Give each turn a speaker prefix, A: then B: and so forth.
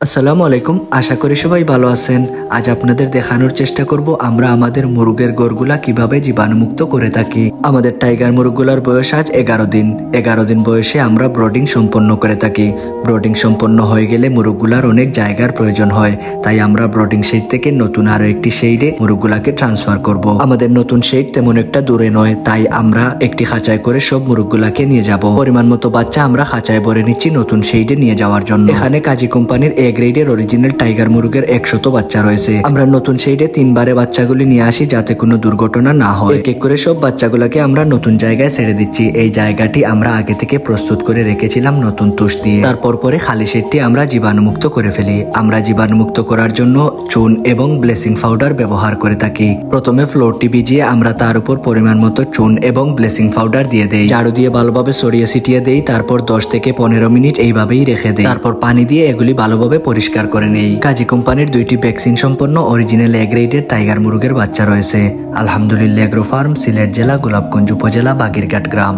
A: আসসালামু আলাইকুম। আশা করি সবাই ভালো আছেন। আজ আপনাদের দেখানোর চেষ্টা করব আমরা আমাদের মুরগের গড়গুলা কিভাবে জীবাণুমুক্ত করে থাকি। আমাদের টাইগার মুরগগুলার বয়স আজ 11 দিন। 11 দিন বয়সে আমরা ব্রডিং সম্পন্ন করে থাকি। ব্রডিং সম্পন্ন হয়ে গেলে মুরগগুলার অনেক জায়গার প্রয়োজন হয়, তাই আমরা ব্রডিং শেড থেকে নতুন আরো একটি শেডে মুরগগুলাকে ট্রান্সফার করব। আমাদের নতুন শেড তেমন একটা দূরে নয়, তাই আমরা একটি খাঁচায় করে সব মুরগগুলাকে নিয়ে যাব। পরিমাণ মতো বাচ্চা আমরা খাঁচায় ভরে নিচ্ছি নতুন শেডে নিয়ে যাওয়ার জন্য। এখানে কাজী কোম্পানির গ্রেডের অরিজিনাল টাইগার মুরগের 100 বাচ্চা রয়েছে। আমরা নতুন শেডে 3 বারে বাচ্চাগুলি নিয়ে আসি যাতে কোনো দুর্ঘটনা না হয়। এক এক করে সব বাচ্চাগুলোকে আমরা নতুন জায়গায় ছেড়ে দিচ্ছি। এই জায়গাটি আমরা আগে থেকে প্রস্তুত করে রেখেছিলাম নতুন তুষ দিয়ে। তারপর পরে খালি শেডটি আমরা জীবাণুমুক্ত করে ফেলি। আমরা জীবাণুমুক্ত করার জন্য চুন এবং ব্লিচিং পাউডার ব্যবহার করে থাকি। প্রথমে ফ্লোরটি ভিজিয়ে আমরা তার উপর পরিমাণ মতো চুন এবং ব্লিচিং পাউডার দিয়ে দেই। ঝাড়ু দিয়ে ভালোভাবে ছড়িয়ে ছিটিয়ে দেই। তারপর 10 থেকে 15 মিনিট এইভাবেই রেখে দেই। তারপর পানি দিয়ে এগুলি ভালোভাবে পরিষ্কার করে নেই। কাজী কোম্পানির 2টি ভ্যাকসিন সম্পন্ন অরিজিনাল গ্রেডের টাইগার মুরগের বাচ্চা রয়েছে। আলহামদুলিল্লাহ এগ্রো ফার্ম, সিলেট জেলা, গোলাপগঞ্জ উপজেলা, বাগিরঘাট গ্রাম।